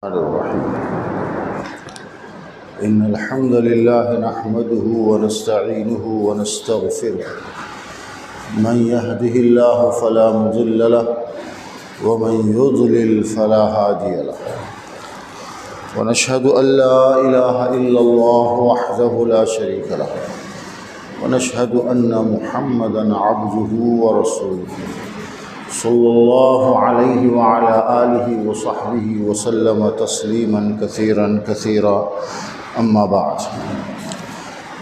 الرحيم إن الحمد لله نحمده ونستعينه ونستغفره من يهده الله فلا مضل له ومن يضلل فلا هادي له ونشهد أن لا إله إلا الله وحده لا شريك له ونشهد أن محمدًا عبده ورسوله صلى الله عليه وعلى آله وصحبه وسلم تسليما كثيرا أما بعد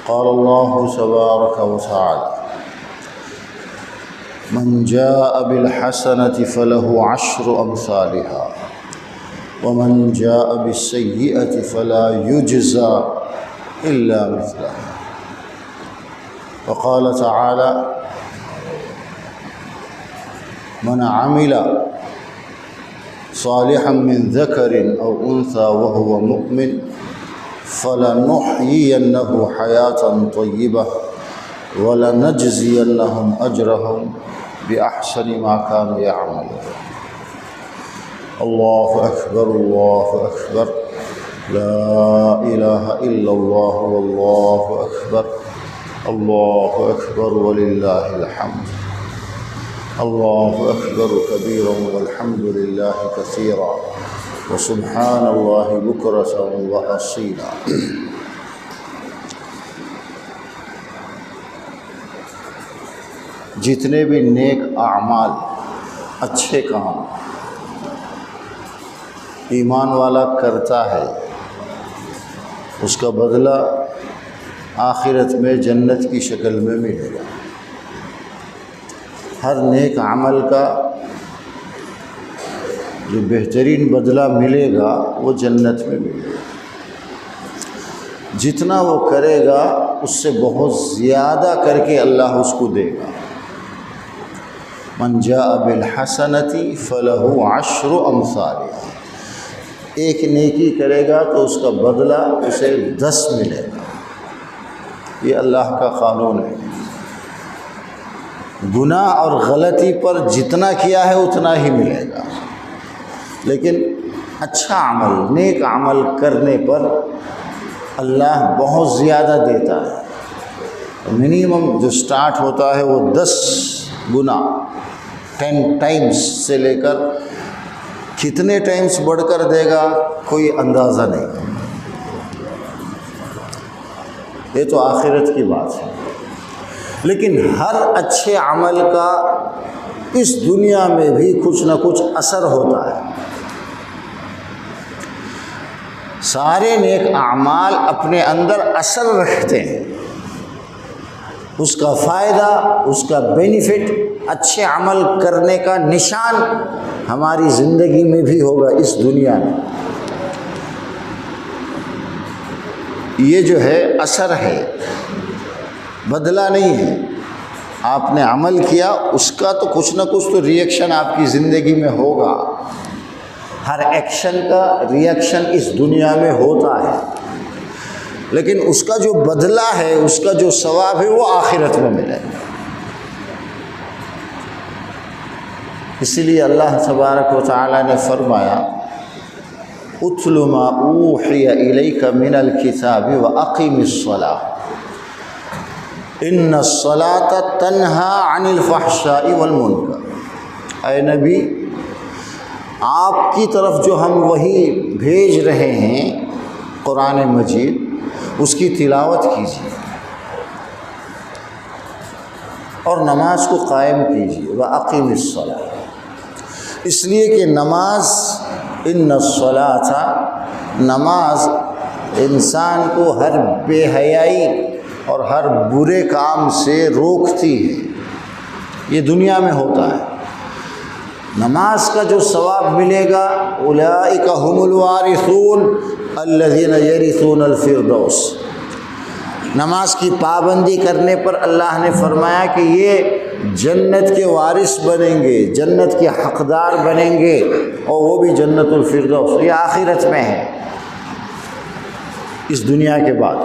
قال الله تبارك وتعالى من جاء بالحسنة فله 10 أمثالها ومن جاء بالسيئة فلا يجزى إلا مثلها وقال تعالى من عمل صالحا من ذكر أو أنثى وهو مؤمن فلنحيينه حياة طيبة ولنجزينهم أجرهم بأحسن ما كانوا يعملون الله أكبر لا إله إلا الله والله أكبر ولله الحمد الله أكبر كبيرا والحمد لله كثيرا وسبحان الله بكرة وأصيلا جتنے بھی نیک اعمال اچھے کام ایمان والا کرتا ہے اس کا بدلہ آخرت میں جنت کی شکل میں ملے گا۔ ہر نیک عمل کا جو بہترین بدلہ ملے گا وہ جنت میں ملے گا۔ جتنا وہ کرے گا اس سے بہت زیادہ کر کے اللہ اس کو دے گا۔ من جاء بالحسنۃ فلہ 10 امثالها، ایک نیکی کرے گا تو اس کا بدلہ اسے 10 ملے گا۔ یہ اللہ کا قانون ہے، گناہ اور غلطی پر جتنا کیا ہے اتنا ہی ملے گا، لیکن اچھا عمل نیک عمل کرنے پر اللہ بہت زیادہ دیتا ہے۔ منیمم جو سٹارٹ ہوتا ہے وہ 10 گنا 10 ٹائمز سے لے کر کتنے ٹائمز بڑھ کر دے گا کوئی اندازہ نہیں۔ یہ تو آخرت کی بات ہے، لیکن ہر اچھے عمل کا اس دنیا میں بھی کچھ نہ کچھ اثر ہوتا ہے۔ سارے نیک اعمال اپنے اندر اثر رکھتے ہیں، اس کا فائدہ، اس کا بینیفٹ، اچھے عمل کرنے کا نشان ہماری زندگی میں بھی ہوگا اس دنیا میں۔ یہ جو ہے اثر ہے، بدلہ نہیں ہے۔ آپ نے عمل کیا، اس کا تو کچھ نہ کچھ تو ری ایکشن آپ کی زندگی میں ہوگا۔ ہر ایکشن کا ری ایکشن اس دنیا میں ہوتا ہے، لیکن اس کا جو بدلہ ہے، اس کا جو ثواب ہے وہ آخرت میں ملے گا۔ اسی لیے اللہ تبارک و تعالی نے فرمایا اتل ما اوحی الیک من الکتاب واقم الصلاۃ ان الصلاۃ تنہی عن الفحشاء والمنکر۔ اے نبی، آپ کی طرف جو ہم وحی بھیج رہے ہیں قرآن مجید، اس کی تلاوت کیجیے اور نماز کو قائم کیجیے۔ واقم الصلاۃ، اس لیے کہ نماز ان الصلاۃ، نماز انسان کو ہر بے حیائی اور ہر برے کام سے روکتی ہے۔ یہ دنیا میں ہوتا ہے۔ نماز کا جو ثواب ملے گا اولئک هم الوارثون الذین یرثون الفردوس۔ نماز کی پابندی کرنے پر اللہ نے فرمایا کہ یہ جنت کے وارث بنیں گے، جنت کے حقدار بنیں گے، اور وہ بھی جنت الفردوس۔ یہ آخرت میں ہے، اس دنیا کے بعد۔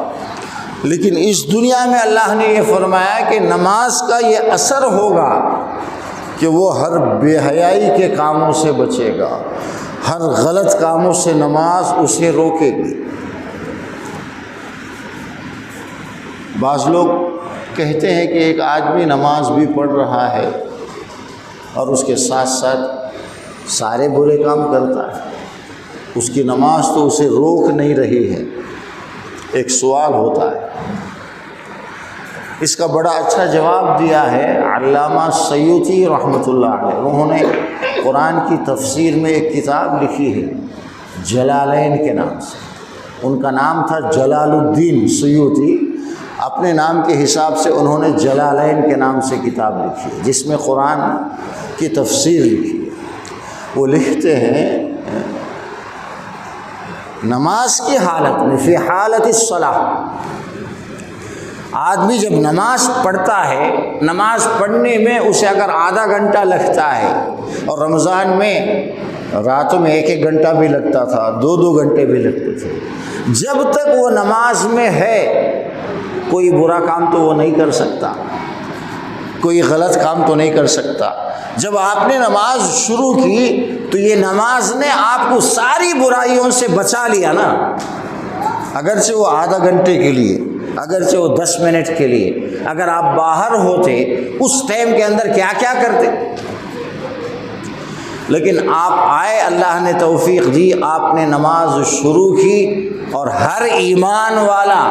لیکن اس دنیا میں اللہ نے یہ فرمایا کہ نماز کا یہ اثر ہوگا کہ وہ ہر بے حیائی کے کاموں سے بچے گا، ہر غلط کاموں سے نماز اسے روکے گی۔ بعض لوگ کہتے ہیں کہ ایک آدمی نماز بھی پڑھ رہا ہے اور اس کے ساتھ ساتھ سارے برے کام کرتا ہے، اس کی نماز تو اسے روک نہیں رہی ہے۔ ایک سوال ہوتا ہے، اس کا بڑا اچھا جواب دیا ہے علامہ سیوطی رحمۃ اللہ علیہ۔ انہوں نے قرآن کی تفسیر میں ایک کتاب لکھی ہے جلالین کے نام سے، ان کا نام تھا جلال الدین سیوطی، اپنے نام کے حساب سے انہوں نے جلالین کے نام سے کتاب لکھی ہے جس میں قرآن کی تفسیر لکھی ہے۔ وہ لکھتے ہیں نماز کی حالت میں، فی حالت الصلاۃ، آدمی جب نماز پڑھتا ہے، نماز پڑھنے میں اسے اگر آدھا گھنٹہ لگتا ہے، اور رمضان میں راتوں میں 1 گھنٹہ بھی لگتا تھا، 2 گھنٹے بھی لگتے تھے، جب تک وہ نماز میں ہے کوئی برا کام تو وہ نہیں کر سکتا، کوئی غلط کام تو نہیں کر سکتا۔ جب آپ نے نماز شروع کی تو یہ نماز نے آپ کو ساری برائیوں سے بچا لیا نا، اگرچہ وہ آدھا گھنٹے کے لیے، اگرچہ وہ 10 منٹ کے لیے، اگر آپ باہر ہوتے اس ٹائم کے اندر کیا کیا کرتے، لیکن آپ آئے، اللہ نے توفیق دی، آپ نے نماز شروع کی، اور ہر ایمان والا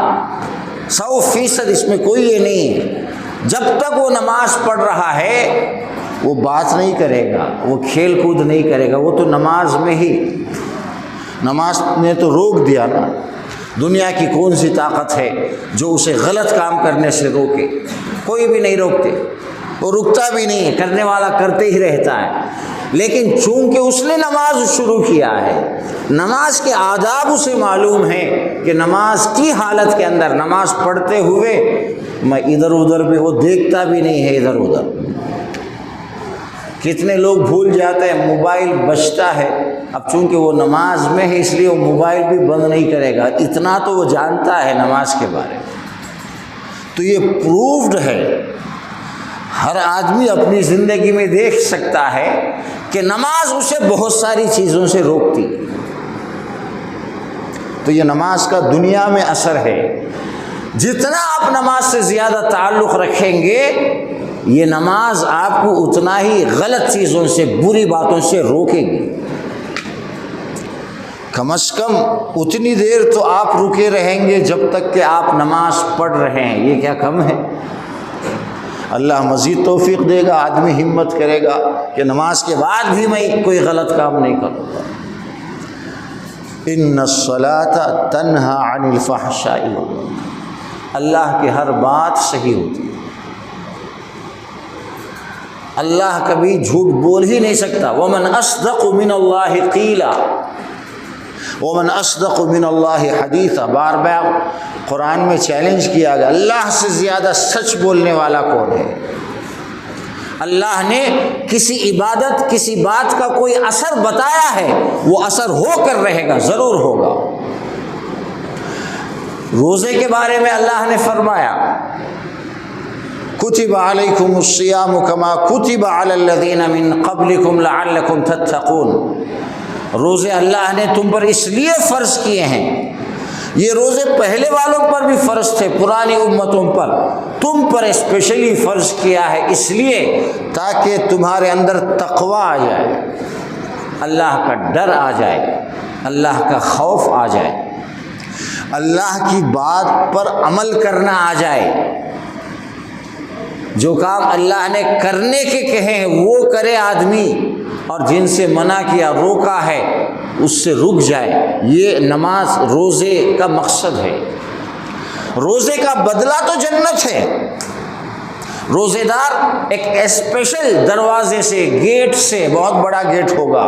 100% اس میں کوئی یہ نہیں ہے، جب تک وہ نماز پڑھ رہا ہے وہ بات نہیں کرے گا، وہ کھیل کود نہیں کرے گا، وہ تو نماز میں ہی، نماز نے تو روک دیا نا۔ دنیا کی کون سی طاقت ہے جو اسے غلط کام کرنے سے روکے؟ کوئی بھی نہیں روکتے، وہ رکتا بھی نہیں، کرنے والا کرتے ہی رہتا ہے۔ لیکن چونکہ اس نے نماز شروع کیا ہے، نماز کے آداب اسے معلوم ہے کہ نماز کی حالت کے اندر نماز پڑھتے ہوئے میں ادھر ادھر بھی، وہ دیکھتا بھی نہیں ہے ادھر ادھر۔ کتنے لوگ بھول جاتے ہیں، موبائل بجتا ہے، اب چونکہ وہ نماز میں ہے اس لیے وہ موبائل بھی بند نہیں کرے گا، اتنا تو وہ جانتا ہے نماز کے بارے میں۔ تو یہ پروفڈ ہے، ہر آدمی اپنی زندگی میں دیکھ سکتا ہے کہ نماز اسے بہت ساری چیزوں سے روکتی ہے۔ تو یہ نماز کا دنیا میں اثر ہے، جتنا آپ نماز سے زیادہ تعلق رکھیں گے یہ نماز آپ کو اتنا ہی غلط چیزوں سے، بری باتوں سے روکے گی۔ کم از کم اتنی دیر تو آپ رکے رہیں گے جب تک کہ آپ نماز پڑھ رہے ہیں، یہ کیا کم ہے؟ اللہ مزید توفیق دے گا، آدمی ہمت کرے گا کہ نماز کے بعد بھی میں کوئی غلط کام نہیں کروں گا۔ ان الصلاۃ تنہی عن الفحشاء والمنکر، اللہ کی ہر بات صحیح ہوتی ہے، اللہ کبھی جھوٹ بول ہی نہیں سکتا۔ ومن اصدق من اللہ قیلا ومن اصدق من اللہ حدیثا، بار بار قرآن میں چیلنج کیا گیا، اللہ سے زیادہ سچ بولنے والا کون ہے؟ اللہ نے کسی عبادت، کسی بات کا کوئی اثر بتایا ہے، وہ اثر ہو کر رہے گا، ضرور ہوگا۔ روزے کے بارے میں اللہ نے فرمایا کتب علیکم الصیام کما کتب علی الذین من قبلکم لعلکم تتقون، روزے اللہ نے تم پر اس لیے فرض کیے ہیں، یہ روزے پہلے والوں پر بھی فرض تھے، پرانی امتوں پر، تم پر اسپیشلی فرض کیا ہے اس لیے تاکہ تمہارے اندر تقوی آ جائے، اللہ کا ڈر آ جائے، اللہ کا خوف آ جائے، اللہ کی بات پر عمل کرنا آ جائے، جو کام اللہ نے کرنے کے کہے ہیں وہ کرے آدمی، اور جن سے منع کیا، روکا ہے، اس سے رک جائے۔ یہ نماز روزے کا مقصد ہے۔ روزے کا بدلہ تو جنت ہے۔ روزے دار ایک اسپیشل دروازے سے، گیٹ سے، بہت بڑا گیٹ ہوگا،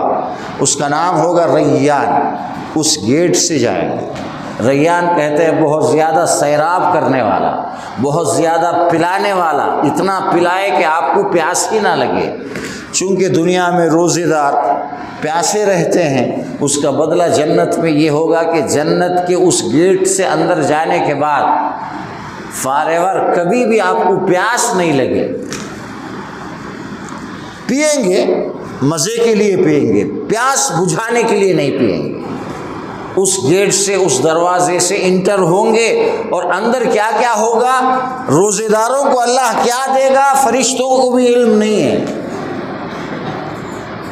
اس کا نام ہوگا ریان، اس گیٹ سے جائے گا۔ ریان کہتے ہیں بہت زیادہ سیراب کرنے والا، بہت زیادہ پلانے والا، اتنا پلائے کہ آپ کو پیاس ہی نہ لگے۔ چونکہ دنیا میں روزے دار پیاسے رہتے ہیں، اس کا بدلہ جنت میں یہ ہوگا کہ جنت کے اس گیٹ سے اندر جانے کے بعد فارور کبھی بھی آپ کو پیاس نہیں لگے۔ پیئیں گے مزے کے لیے پئیں گے، پیاس بجھانے کے لیے نہیں پئیں گے۔ اس گیٹ سے، اس دروازے سے انٹر ہوں گے اور اندر کیا کیا ہوگا، روزے داروں کو اللہ کیا دے گا، فرشتوں کو بھی علم نہیں ہے۔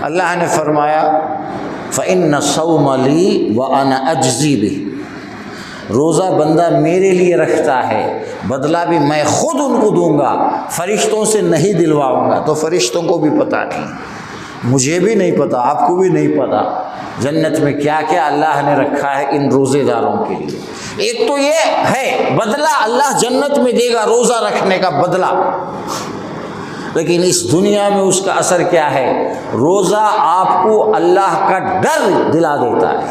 اللہ نے فرمایا فَإِنَّ الصَّوْمَ لِي وَأَنَا أَجْزِي بِهِ، روزہ بندہ میرے لیے رکھتا ہے، بدلہ بھی میں خود ان کو دوں گا، فرشتوں سے نہیں دلواؤں گا۔ تو فرشتوں کو بھی پتہ نہیں، مجھے بھی نہیں پتہ، آپ کو بھی نہیں پتہ جنت میں کیا کیا اللہ نے رکھا ہے ان روزے داروں کے لیے۔ ایک تو یہ ہے بدلہ اللہ جنت میں دے گا، روزہ رکھنے کا بدلہ، لیکن اس دنیا میں اس کا اثر کیا ہے، روزہ آپ کو اللہ کا ڈر دلا دیتا ہے،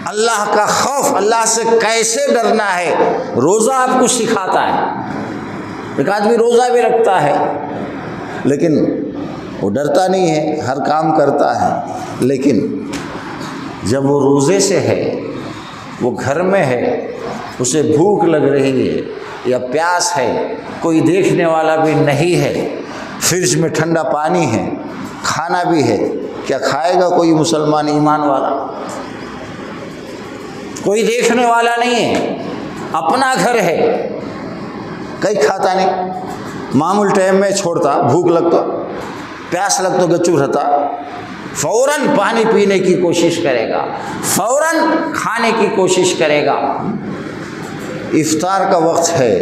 اللہ کا خوف، اللہ سے کیسے ڈرنا ہے روزہ آپ کو سکھاتا ہے۔ ایک آدمی روزہ بھی رکھتا ہے لیکن وہ ڈرتا نہیں ہے، ہر کام کرتا ہے، لیکن جب وہ روزے سے ہے، وہ گھر میں ہے، اسے بھوک لگ رہی ہے یا پیاس ہے، کوئی دیکھنے والا بھی نہیں ہے، فریج میں ٹھنڈا پانی ہے، کھانا بھی ہے، کیا کھائے گا کوئی مسلمان ایمان والا؟ کوئی دیکھنے والا نہیں ہے، اپنا گھر ہے، کہیں کھاتا نہیں، معمول ٹائم میں چھوڑتا، بھوک لگتا، پیاس لگ تو گچو رہتا، فوراً پانی پینے کی کوشش کرے گا، فوراً کھانے کی کوشش کرے گا۔ افطار کا وقت ہے،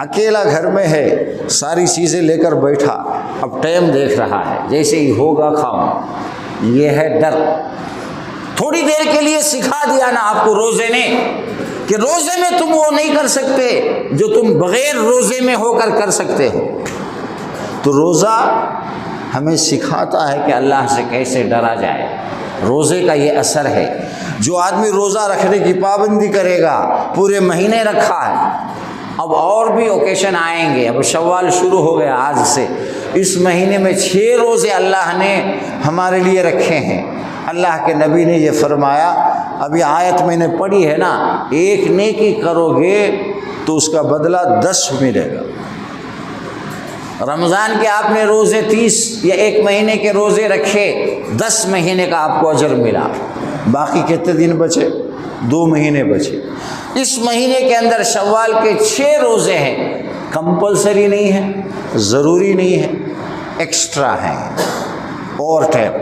اکیلا گھر میں ہے، ساری چیزیں لے کر بیٹھا، اب ٹائم دیکھ رہا ہے، جیسے ہی ہوگا کھاؤں۔ یہ ہے ڈر۔ تھوڑی دیر کے لیے سکھا دیا نا آپ کو روزے نے کہ روزے میں تم وہ نہیں کر سکتے جو تم بغیر روزے میں ہو کر سکتے ہو۔ تو روزہ ہمیں سکھاتا ہے کہ اللہ سے کیسے ڈرا جائے۔ روزے کا یہ اثر ہے۔ جو آدمی روزہ رکھنے کی پابندی کرے گا، پورے مہینے رکھا ہے، اب اور بھی اوکیشن آئیں گے، اب شوال شروع ہو گیا آج سے، اس مہینے میں 6 روزے اللہ نے ہمارے لیے رکھے ہیں۔ اللہ کے نبی نے یہ فرمایا، ابھی آیت میں نے پڑھی ہے نا، ایک نیکی کرو گے تو اس کا بدلہ 10 ملے گا۔ رمضان کے آپ نے روزے 30 یا 1 مہینے کے روزے رکھے، 10 مہینے کا آپ کو اجر ملا۔ باقی کتنے دن بچے؟ 2 مہینے بچے۔ اس مہینے کے اندر شوال کے 6 روزے ہیں، کمپلسری نہیں ہے، ضروری نہیں ہے، ایکسٹرا ہیں، اور ٹائم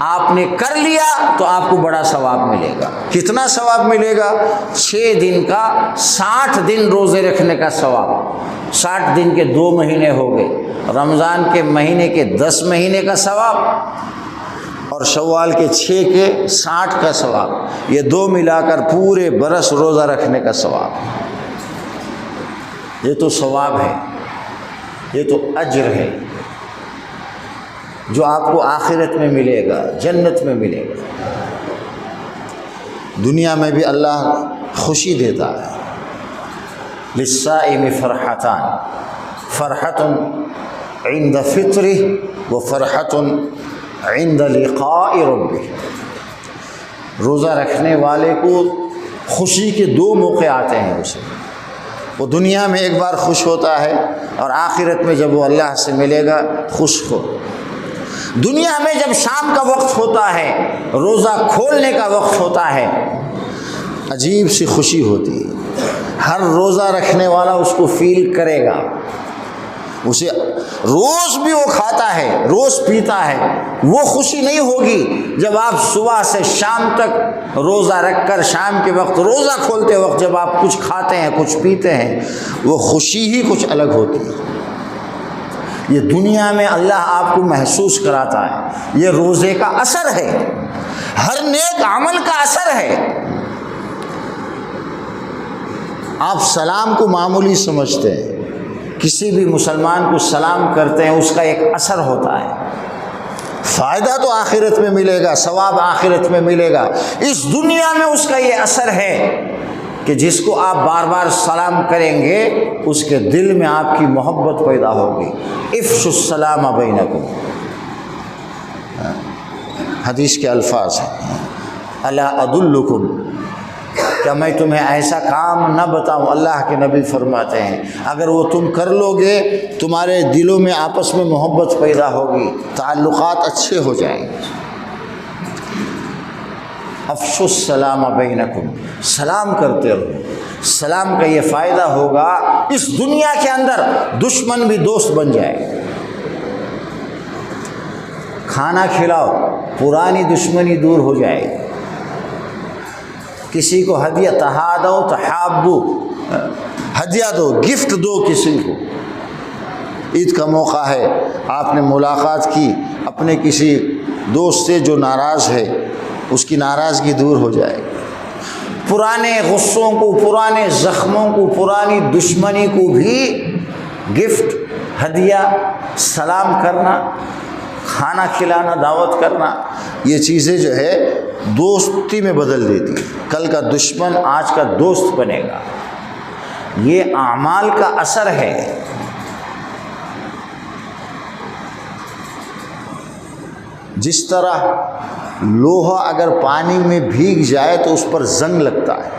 آپ نے کر لیا تو آپ کو بڑا ثواب ملے گا۔ کتنا ثواب ملے گا؟ 6 دن کا 60 دن روزے رکھنے کا ثواب۔ 60 دن کے 2 مہینے ہو گئے، رمضان کے مہینے کے 10 مہینے کا ثواب اور شوال کے 6 کے 60 کا ثواب، یہ 2 ملا کر پورے برس روزہ رکھنے کا ثواب۔ یہ تو ثواب ہے، یہ تو اجر ہے جو آپ کو آخرت میں ملے گا، جنت میں ملے گا۔ دنیا میں بھی اللہ خوشی دیتا ہے۔ للصائم فرحتان، فرحت عند فطرہ و فرحت عند لقاء ربہ۔ روزہ رکھنے والے کو خوشی کے 2 موقع آتے ہیں اسے، وہ دنیا میں ایک بار خوش ہوتا ہے اور آخرت میں جب وہ اللہ سے ملے گا خوش ہو۔ دنیا میں جب شام کا وقت ہوتا ہے، روزہ کھولنے کا وقت ہوتا ہے، عجیب سی خوشی ہوتی ہے، ہر روزہ رکھنے والا اس کو فیل کرے گا۔ اسے روز بھی وہ کھاتا ہے، روز پیتا ہے، وہ خوشی نہیں ہوگی جب آپ صبح سے شام تک روزہ رکھ کر شام کے وقت روزہ کھولتے وقت جب آپ کچھ کھاتے ہیں، کچھ پیتے ہیں، وہ خوشی ہی کچھ الگ ہوتی ہے۔ یہ دنیا میں اللہ آپ کو محسوس کراتا ہے، یہ روزے کا اثر ہے، ہر نیک عمل کا اثر ہے۔ آپ سلام کو معمولی سمجھتے ہیں، کسی بھی مسلمان کو سلام کرتے ہیں، اس کا ایک اثر ہوتا ہے، فائدہ تو آخرت میں ملے گا، ثواب آخرت میں ملے گا۔ اس دنیا میں اس کا یہ اثر ہے کہ جس کو آپ بار بار سلام کریں گے اس کے دل میں آپ کی محبت پیدا ہوگی۔ افشوا السلام بینکم، حدیث کے الفاظ ہیں، الا ادلکم کیا میں تمہیں ایسا کام نہ بتاؤں؟ اللہ کے نبی فرماتے ہیں اگر وہ تم کر لو گے تمہارے دلوں میں آپس میں محبت پیدا ہوگی، تعلقات اچھے ہو جائیں گے۔ افشوا السلام بینکم، سلام کرتے رہو۔ سلام کا یہ فائدہ ہوگا اس دنیا کے اندر دشمن بھی دوست بن جائے۔ کھانا کھلاؤ، پرانی دشمنی دور ہو جائے گی۔ کسی کو ہدیہ، تہادو تحابو، ہدیہ دو، گفٹ دو کسی کو۔ عید کا موقع ہے، آپ نے ملاقات کی اپنے کسی دوست سے جو ناراض ہے، اس کی ناراضگی دور ہو جائے گی۔ پرانے غصوں کو، پرانے زخموں کو، پرانی دشمنی کو بھی گفٹ، ہدیہ، سلام کرنا، کھانا کھلانا، دعوت کرنا، یہ چیزیں جو ہے دوستی میں بدل دیتی۔ کل کا دشمن آج کا دوست بنے گا۔ یہ اعمال کا اثر ہے۔ جس طرح لوہا اگر پانی میں بھیگ جائے تو اس پر زنگ لگتا ہے،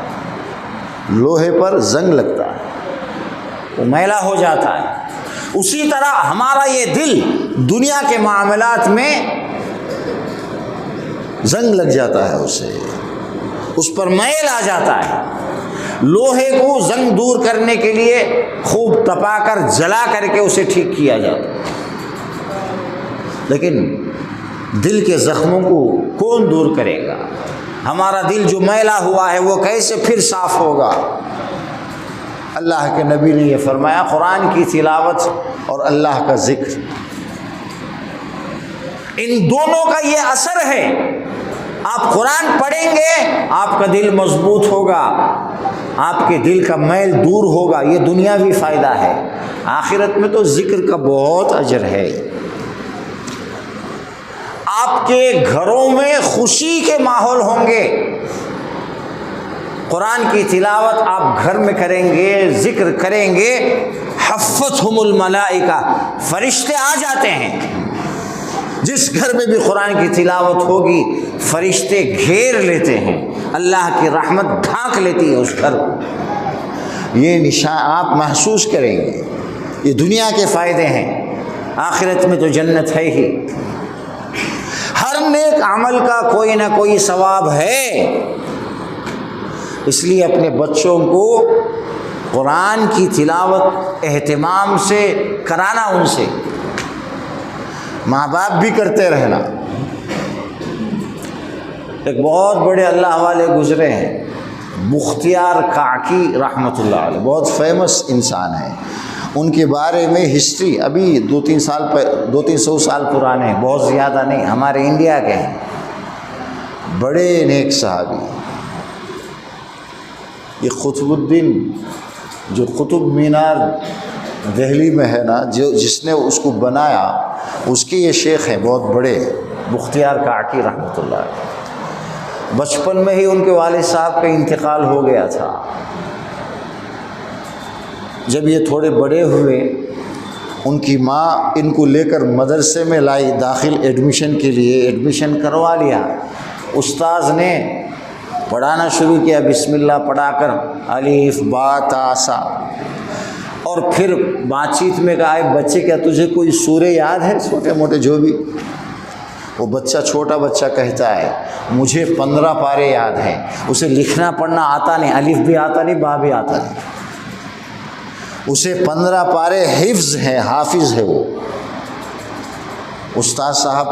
لوہے پر زنگ لگتا ہے، وہ میلا ہو جاتا ہے۔ اسی طرح ہمارا یہ دل دنیا کے معاملات میں زنگ لگ جاتا ہے، اسے اس پر میل آ جاتا ہے۔ لوہے کو زنگ دور کرنے کے لیے خوب تپا کر، جلا کر کے اسے ٹھیک کیا جاتا ہے، لیکن دل کے زخموں کو کون دور کرے گا؟ ہمارا دل جو میلا ہوا ہے وہ کیسے پھر صاف ہوگا؟ اللہ کے نبی نے یہ فرمایا، قرآن کی تلاوت اور اللہ کا ذکر، ان دونوں کا یہ اثر ہے۔ آپ قرآن پڑھیں گے، آپ کا دل مضبوط ہوگا، آپ کے دل کا میل دور ہوگا۔ یہ دنیاوی فائدہ ہے، آخرت میں تو ذکر کا بہت اجر ہے۔ آپ کے گھروں میں خوشی کے ماحول ہوں گے۔ قرآن کی تلاوت آپ گھر میں کریں گے، ذکر کریں گے، حفتہم الملائکہ، فرشتے آ جاتے ہیں۔ جس گھر میں بھی قرآن کی تلاوت ہوگی فرشتے گھیر لیتے ہیں، اللہ کی رحمت ڈھانک لیتی ہے اس گھر کو۔ یہ نشان آپ محسوس کریں گے۔ یہ دنیا کے فائدے ہیں، آخرت میں تو جنت ہے ہی۔ ہر نیک عمل کا کوئی نہ کوئی ثواب ہے، اس لیے اپنے بچوں کو قرآن کی تلاوت اہتمام سے کرانا، ان سے ماں باپ بھی کرتے رہنا۔ ایک بہت بڑے اللہ والے گزرے ہیں، بختیار کاکی رحمۃ اللہ علیہ، بہت فیمس انسان ہیں۔ ان کے بارے میں ہسٹری ابھی 200-300 سال پرانے ہیں، بہت زیادہ نہیں، ہمارے انڈیا کے ہیں، بڑے نیک صحابی۔ یہ قطب الدین جو قطب مینار دہلی میں ہے نا، جس نے اس کو بنایا، اس کے یہ شیخ ہیں بہت بڑے، بختیار کاکی رحمۃ اللہ علیہ۔ بچپن میں ہی ان کے والد صاحب کا انتقال ہو گیا تھا۔ جب یہ تھوڑے بڑے ہوئے، ان کی ماں ان کو لے کر مدرسے میں لائی، داخل ایڈمیشن کے لیے ایڈمیشن کروا لیا۔ استاذ نے پڑھانا شروع کیا، بسم اللہ پڑھا کر الف با تا سا، اور پھر بات چیت میں کہا، بچے کیا تجھے کوئی سورہ یاد ہے؟ چھوٹے موٹے جو بھی، وہ بچہ چھوٹا بچہ کہتا ہے مجھے 15 پارے یاد ہیں۔ اسے لکھنا پڑھنا آتا نہیں، الف بھی آتا نہیں، با بھی آتا نہیں، اسے 15 پارے حفظ ہیں، حافظ ہے وہ۔ استاد صاحب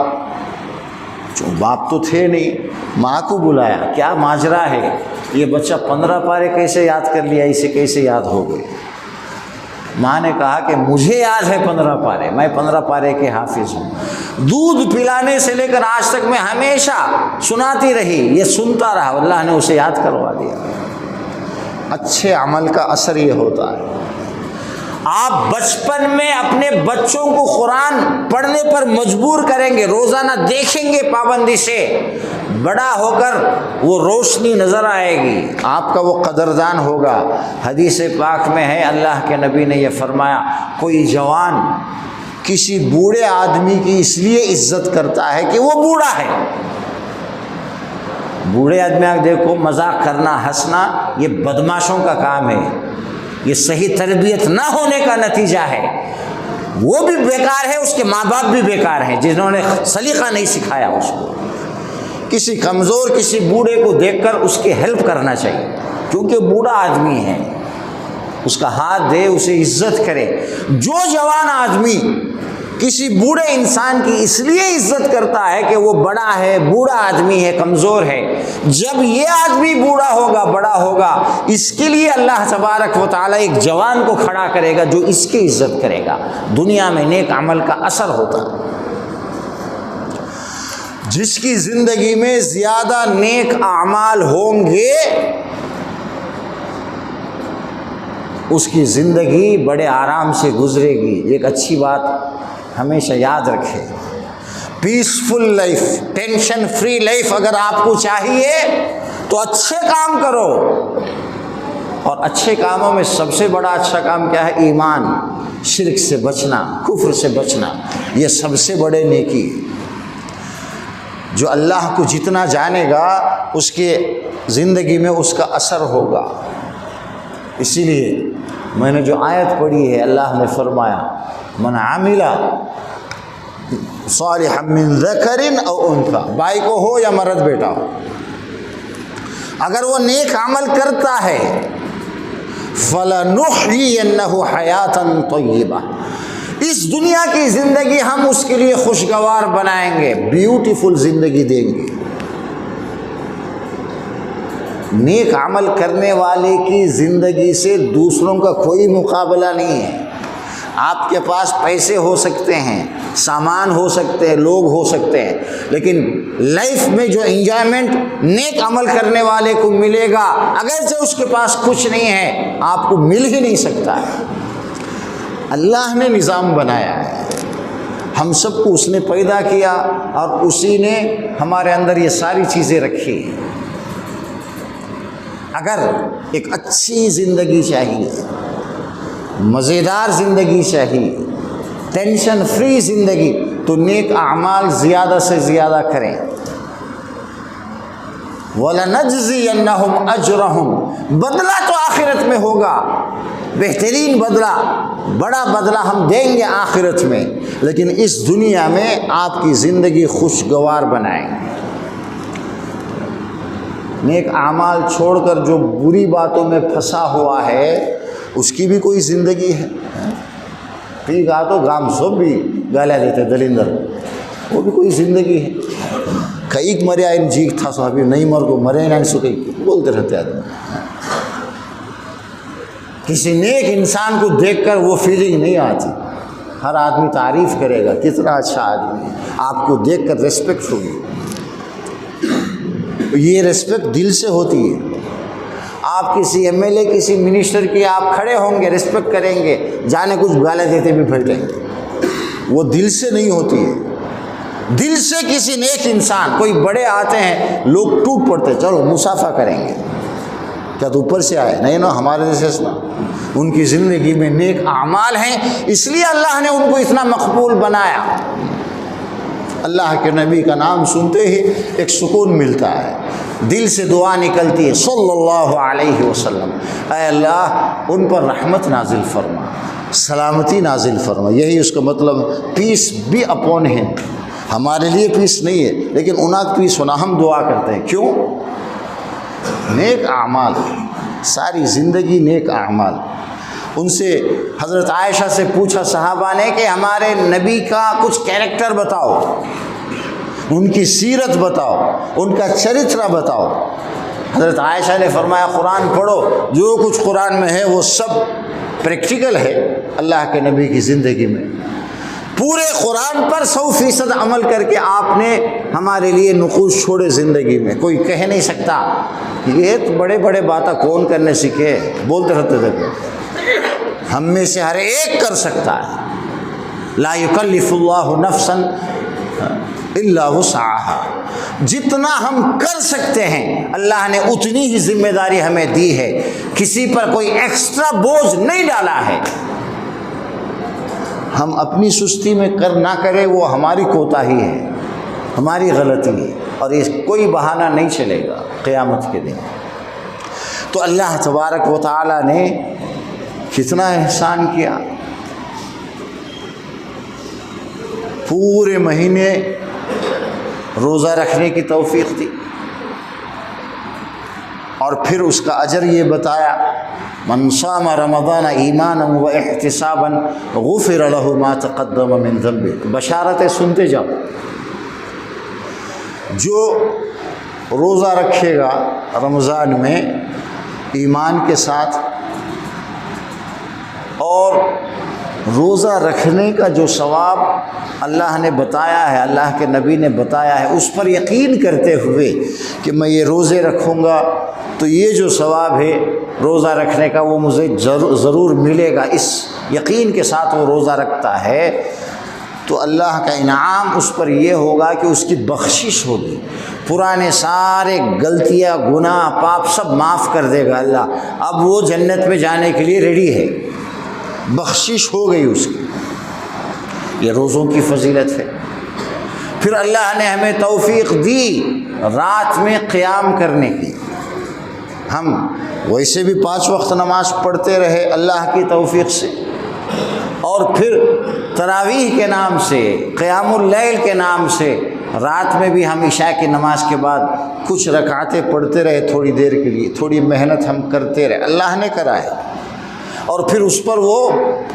باپ تو تھے نہیں، ماں کو بلایا، کیا ماجرا ہے؟ یہ بچہ 15 پارے کیسے یاد کر لیا، اسے کیسے یاد ہو گئے؟ ماں نے کہا کہ مجھے یاد ہے 15 پارے، میں 15 پارے کے حافظ ہوں۔ دودھ پلانے سے لے کر آج تک میں ہمیشہ سناتی رہی، یہ سنتا رہا، اللہ نے اسے یاد کروا دیا۔ اچھے عمل کا اثر یہ ہوتا ہے۔ آپ بچپن میں اپنے بچوں کو قرآن پڑھنے پر مجبور کریں گے، روزانہ دیکھیں گے پابندی سے، بڑا ہو کر وہ روشنی نظر آئے گی، آپ کا وہ قدردان ہوگا۔ حدیث پاک میں ہے، اللہ کے نبی نے یہ فرمایا، کوئی جوان کسی بوڑھے آدمی کی اس لیے عزت کرتا ہے کہ وہ بوڑھا ہے، بوڑھے آدمی آپ دیکھو مذاق کرنا ہنسنا یہ بدماشوں کا کام ہے، یہ صحیح تربیت نہ ہونے کا نتیجہ ہے، وہ بھی بیکار ہے، اس کے ماں باپ بھی بیکار ہیں جنہوں نے سلیقہ نہیں سکھایا اس کو۔ کسی کمزور کسی بوڑھے کو دیکھ کر اس کی ہیلپ کرنا چاہیے، کیونکہ بوڑھا آدمی ہے، اس کا ہاتھ دے، اسے عزت کرے۔ جو جوان آدمی کسی بوڑھے انسان کی اس لیے عزت کرتا ہے کہ وہ بڑا ہے، بوڑھا آدمی ہے، کمزور ہے، جب یہ آدمی بوڑھا ہوگا، بڑا ہوگا، اس کے لیے اللہ تبارک و تعالیٰ ایک جوان کو کھڑا کرے گا جو اس کی عزت کرے گا۔ دنیا میں نیک عمل کا اثر ہوتا ہے۔ جس کی زندگی میں زیادہ نیک اعمال ہوں گے اس کی زندگی بڑے آرام سے گزرے گی۔ ایک اچھی بات ہمیشہ یاد رکھے، peaceful life, tension free life اگر آپ کو چاہیے تو اچھے کام کرو، اور اچھے کاموں میں سب سے بڑا اچھا کام کیا ہے؟ ایمان، شرک سے بچنا، کفر سے بچنا، یہ سب سے بڑے نیکی ہے۔ جو اللہ کو جتنا جانے گا اس کے زندگی میں اس کا اثر ہوگا۔ اسی لیے میں نے جو آیت پڑھی ہے، اللہ نے فرمایا من عامل صالحا من ذکر او انثى، بھائی کو ہو یا مرد بیٹا ہو، اگر وہ نیک عمل کرتا ہے فَلَنُحْيِيَنَّهُ حَيَاةً طَيِّبَةً، اس دنیا کی زندگی ہم اس کے لیے خوشگوار بنائیں گے، بیوٹیفل زندگی دیں گے۔ نیک عمل کرنے والے کی زندگی سے دوسروں کا کوئی مقابلہ نہیں ہے۔ آپ کے پاس پیسے ہو سکتے ہیں، سامان ہو سکتے ہیں، لوگ ہو سکتے ہیں، لیکن لائف میں جو انجوائمنٹ نیک عمل کرنے والے کو ملے گا، اگرچہ اس کے پاس کچھ نہیں ہے، آپ کو مل ہی نہیں سکتا ہے۔ اللہ نے نظام بنایا ہے، ہم سب کو اس نے پیدا کیا اور اسی نے ہمارے اندر یہ ساری چیزیں رکھی ہیں۔ اگر ایک اچھی زندگی چاہیے، مزیدار زندگی چاہیے، ٹینشن فری زندگی، تو نیک اعمال زیادہ سے زیادہ کریں۔ وَلَنَجْزِيَنَّهُمْ أَجْرَهُمْ، بدلہ تو آخرت میں ہوگا، بہترین بدلہ، بڑا بدلہ ہم دیں گے آخرت میں، لیکن اس دنیا میں آپ کی زندگی خوشگوار بنائیں گے۔ نیک اعمال چھوڑ کر جو بری باتوں میں پھنسا ہوا ہے اس کی بھی کوئی زندگی ہے؟ ٹھیک ہے تو گام سب بھی گالیاں دیتے دلیندر، وہ بھی کوئی زندگی ہے؟ کئی مرے آئین جیگ تھا سو ابھی نہیں مر کو مرے نہیں سو کئی بولتے رہتے آدمی۔ کسی نیک انسان کو دیکھ کر وہ فیلنگ نہیں آتی، ہر آدمی تعریف کرے گا کتنا اچھا آدمی ہے، آپ کو دیکھ کر ریسپیکٹ ہوگی۔ یہ ریسپیکٹ دل سے ہوتی ہے۔ آپ کسی ایم ایل اے کسی منسٹر کی آپ کھڑے ہوں گے، ریسپیکٹ کریں گے، جانے کچھ گالے دیتے بھی پھٹیں گے، وہ دل سے نہیں ہوتی ہے۔ دل سے کسی نیک انسان، کوئی بڑے آتے ہیں لوگ ٹوٹ پڑتے، چلو مسافہ کریں گے، کیا تو اوپر سے آئے؟ نہیں نا، ہمارے جیسے نا، ان کی زندگی میں نیک اعمال ہیں، اس لیے اللہ نے ان کو اتنا مقبول بنایا۔ اللہ کے نبی کا نام سنتے ہی ایک سکون ملتا ہے، دل سے دعا نکلتی ہے صلی اللہ علیہ وسلم، اے اللہ ان پر رحمت نازل فرما، سلامتی نازل فرما۔ یہی اس کا مطلب، پیس بی اپون ہم، ہمارے لیے پیس نہیں ہے لیکن انہیں پیس ہونا، ہم دعا کرتے ہیں۔ کیوں؟ نیک اعمال، ساری زندگی نیک اعمال۔ ان سے حضرت عائشہ سے پوچھا صحابہ نے کہ ہمارے نبی کا کچھ کیریکٹر بتاؤ، ان کی سیرت بتاؤ، ان کا چرتر بتاؤ۔ حضرت عائشہ نے فرمایا قرآن پڑھو، جو کچھ قرآن میں ہے وہ سب پریکٹیکل ہے اللہ کے نبی کی زندگی میں۔ پورے قرآن پر 100% عمل کر کے آپ نے ہمارے لیے نقوش چھوڑے زندگی میں۔ کوئی کہہ نہیں سکتا یہ تو بڑے بڑے باتیں کون کرنے سیکھے، بولتے رہتے تھے، ہم میں سے ہر ایک کر سکتا ہے۔ لا یکلف اللہ نفسا الا وسعها، جتنا ہم کر سکتے ہیں اللہ نے اتنی ہی ذمہ داری ہمیں دی ہے، کسی پر کوئی ایکسٹرا بوجھ نہیں ڈالا ہے۔ ہم اپنی سستی میں کر نہ کرے وہ ہماری کوتاہی ہے، ہماری غلطی ہے، اور اس کوئی بہانہ نہیں چلے گا قیامت کے دن۔ تو اللہ تبارک و تعالیٰ نے کتنا احسان کیا، پورے مہینے روزہ رکھنے کی توفیق دی، اور پھر اس کا اجر یہ بتایا، من صام رمضان ایمانا و احتسابا غفر له ما تقدم من ذنبه۔ بشارتیں سنتے جاؤ، جو روزہ رکھے گا رمضان میں ایمان کے ساتھ، اور روزہ رکھنے کا جو ثواب اللہ نے بتایا ہے، اللہ کے نبی نے بتایا ہے، اس پر یقین کرتے ہوئے کہ میں یہ روزے رکھوں گا تو یہ جو ثواب ہے روزہ رکھنے کا وہ مجھے ضرور ملے گا، اس یقین کے ساتھ وہ روزہ رکھتا ہے، تو اللہ کا انعام اس پر یہ ہوگا کہ اس کی بخشش ہوگی، پرانے سارے غلطیاں گناہ پاپ سب معاف کر دے گا اللہ، اب وہ جنت میں جانے کے لیے ریڈی ہے، بخشش ہو گئی اس کی۔ یہ روزوں کی فضیلت ہے۔ پھر اللہ نے ہمیں توفیق دی رات میں قیام کرنے کی، ہم ویسے بھی 5 وقت نماز پڑھتے رہے اللہ کی توفیق سے، اور پھر تراویح کے نام سے، قیام اللیل کے نام سے رات میں بھی ہم عشاء کی نماز کے بعد کچھ رکعتیں پڑھتے رہے، تھوڑی دیر کے لیے، تھوڑی محنت ہم کرتے رہے، اللہ نے کرا ہے، اور پھر اس پر وہ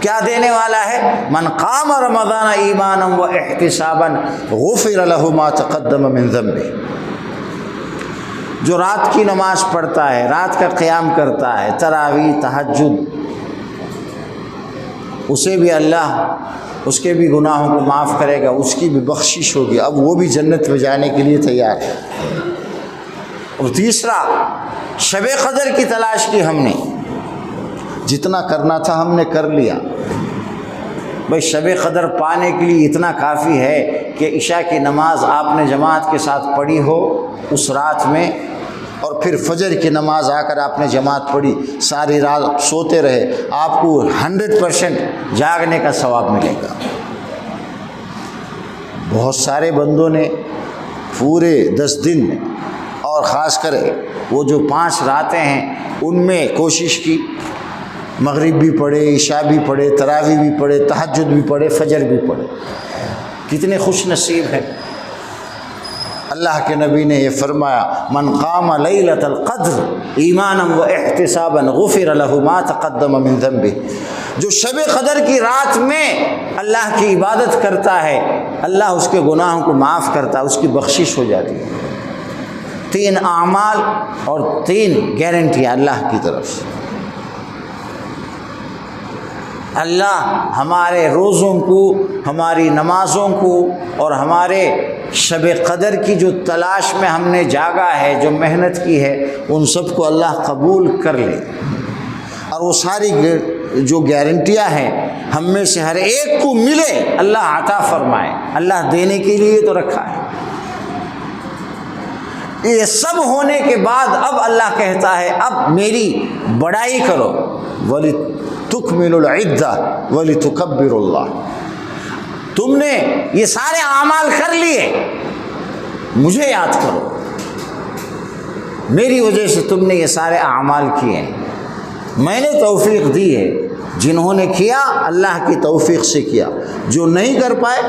کیا دینے والا ہے، من قام رمضان ایمانا و احتسابا غفر له ما تقدم من ذنبه۔ جو رات کی نماز پڑھتا ہے، رات کا قیام کرتا ہے، تراویح تہجد، اسے بھی اللہ اس کے بھی گناہوں کو معاف کرے گا، اس کی بھی بخشش ہوگی، اب وہ بھی جنت میں جانے کے لیے تیار ہے۔ اور تیسرا، شب قدر کی تلاش کی ہم نے، جتنا کرنا تھا ہم نے کر لیا۔ بھائی شب قدر پانے کے لیے اتنا کافی ہے کہ عشاء کی نماز آپ نے جماعت کے ساتھ پڑھی ہو اس رات میں، اور پھر فجر کی نماز آ کر آپ نے جماعت پڑھی، ساری رات سوتے رہے، آپ کو 100% جاگنے کا ثواب ملے گا۔ بہت سارے بندوں نے پورے 10 دن اور خاص کر وہ جو 5 راتیں ہیں ان میں کوشش کی، مغرب بھی پڑھے، عشاء بھی پڑھے، تراویح بھی پڑھے، تہجد بھی پڑھے، فجر بھی پڑھے، کتنے خوش نصیب ہیں۔ اللہ کے نبی نے یہ فرمایا، من قام لیلۃ القدر ایمانا و احتسابا غفر له ما تقدم من ذنبه۔ جو شب قدر کی رات میں اللہ کی عبادت کرتا ہے، اللہ اس کے گناہوں کو معاف کرتا ہے، اس کی بخشش ہو جاتی ہے۔ 3 اعمال اور 3 گارنٹیاں اللہ کی طرف سے۔ اللہ ہمارے روزوں کو، ہماری نمازوں کو، اور ہمارے شب قدر کی جو تلاش میں ہم نے جاگا ہے، جو محنت کی ہے، ان سب کو اللہ قبول کر لے، اور وہ ساری جو گارنٹیاں ہیں ہم میں سے ہر ایک کو ملے، اللہ عطا فرمائے۔ اللہ دینے کے لیے تو رکھا ہے۔ یہ سب ہونے کے بعد اب اللہ کہتا ہے اب میری بڑائی کرو، وَلِتُكْمِلُوا الْعِدَّةَ وَلِتُكَبِّرُوا اللَّهَ۔ تم نے یہ سارے اعمال کر لیے، مجھے یاد کرو، میری وجہ سے تم نے یہ سارے اعمال کیے ہیں، میں نے توفیق دی ہے، جنہوں نے کیا اللہ کی توفیق سے کیا، جو نہیں کر پائے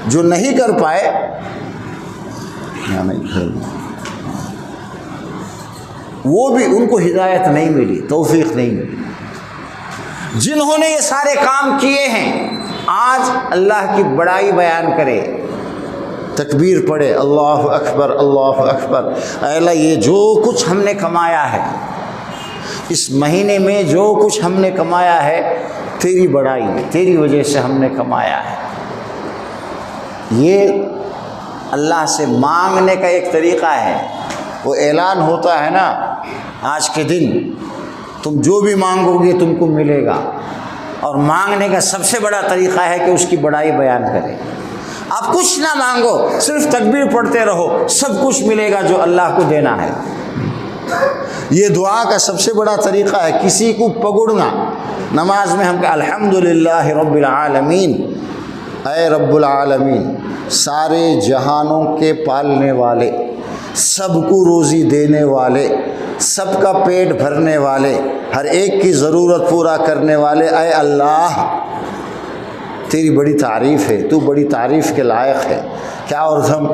جو نہیں کر پائے وہ بھی ان کو ہدایت نہیں ملی، توفیق نہیں ملی۔ جنہوں نے یہ سارے کام کیے ہیں آج اللہ کی بڑائی بیان کرے، تکبیر پڑھے، اللہ اکبر اللہ اکبر، اے اللہ یہ جو کچھ ہم نے کمایا ہے اس مہینے میں، جو کچھ ہم نے کمایا ہے تیری بڑائی ہے، تیری وجہ سے ہم نے کمایا ہے۔ یہ اللہ سے مانگنے کا ایک طریقہ ہے۔ وہ اعلان ہوتا ہے نا، آج کے دن تم جو بھی مانگو گے تم کو ملے گا، اور مانگنے کا سب سے بڑا طریقہ ہے کہ اس کی بڑائی بیان کرے۔ آپ کچھ نہ مانگو، صرف تکبیر پڑھتے رہو، سب کچھ ملے گا جو اللہ کو دینا ہے۔ یہ دعا کا سب سے بڑا طریقہ ہے، کسی کو پگڑنا۔ نماز میں ہم کہ الحمدللہ رب العالمین، اے رب العالمین، سارے جہانوں کے پالنے والے، سب کو روزی دینے والے، سب کا پیٹ بھرنے والے، ہر ایک کی ضرورت پورا کرنے والے، اے اللہ تیری بڑی تعریف ہے، تو بڑی تعریف کے لائق ہے۔ کیا اور ہم،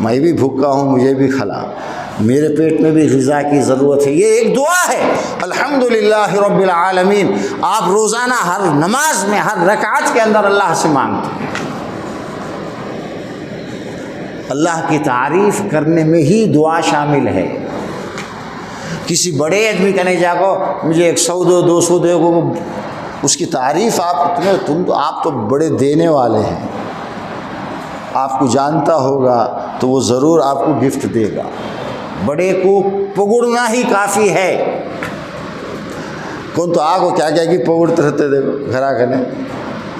میں بھی بھوکا ہوں، مجھے بھی کھلا، میرے پیٹ میں بھی غذا کی ضرورت ہے۔ یہ ایک دعا ہے الحمدللہ رب العالمین، آپ روزانہ ہر نماز میں، ہر رکعت کے اندر اللہ سے مانگتے ہیں۔ اللہ کی تعریف کرنے میں ہی دعا شامل ہے۔ کسی بڑے آدمی کا نہیں جاگو مجھے 100 دو 200 دے گو، اس کی تعریف آپ تو بڑے دینے والے ہیں، آپ کو جانتا ہوگا تو وہ ضرور آپ کو گفٹ دے گا۔ بڑے کو پگڑنا ہی کافی ہے۔ کون تو آگو کیا کیا کہ پگڑتے رہتے، دیکھو گھر آ کرنے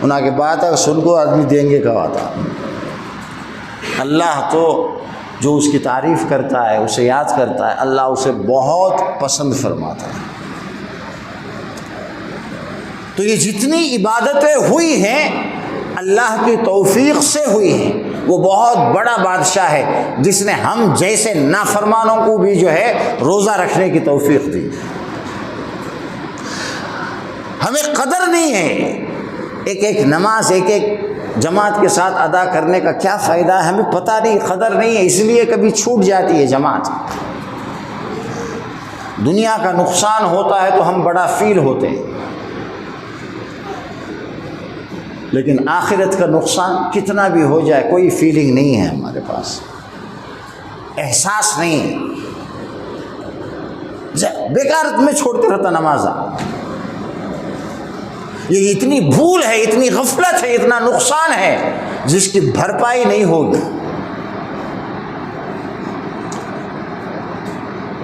انہاں کے بات ہے سن کو آدمی دیں گے کہا تھا۔ اللہ تو جو اس کی تعریف کرتا ہے، اسے یاد کرتا ہے، اللہ اسے بہت پسند فرماتا ہے۔ تو یہ جتنی عبادتیں ہوئی ہیں اللہ کی توفیق سے ہوئی ہیں۔ وہ بہت بڑا بادشاہ ہے جس نے ہم جیسے نافرمانوں کو بھی جو ہے روزہ رکھنے کی توفیق دی۔ ہمیں قدر نہیں ہے، ایک ایک نماز ایک ایک جماعت کے ساتھ ادا کرنے کا کیا فائدہ ہے، ہمیں پتہ نہیں، قدر نہیں ہے، اس لیے کبھی چھوٹ جاتی ہے جماعت۔ دنیا کا نقصان ہوتا ہے تو ہم بڑا فیل ہوتے ہیں، لیکن آخرت کا نقصان کتنا بھی ہو جائے کوئی فیلنگ نہیں ہے ہمارے پاس، احساس نہیں ہے، بیکار میں چھوڑتے رہتا نماز۔ یہ اتنی بھول ہے، اتنی غفلت ہے، اتنا نقصان ہے جس کی بھرپائی نہیں ہوگی۔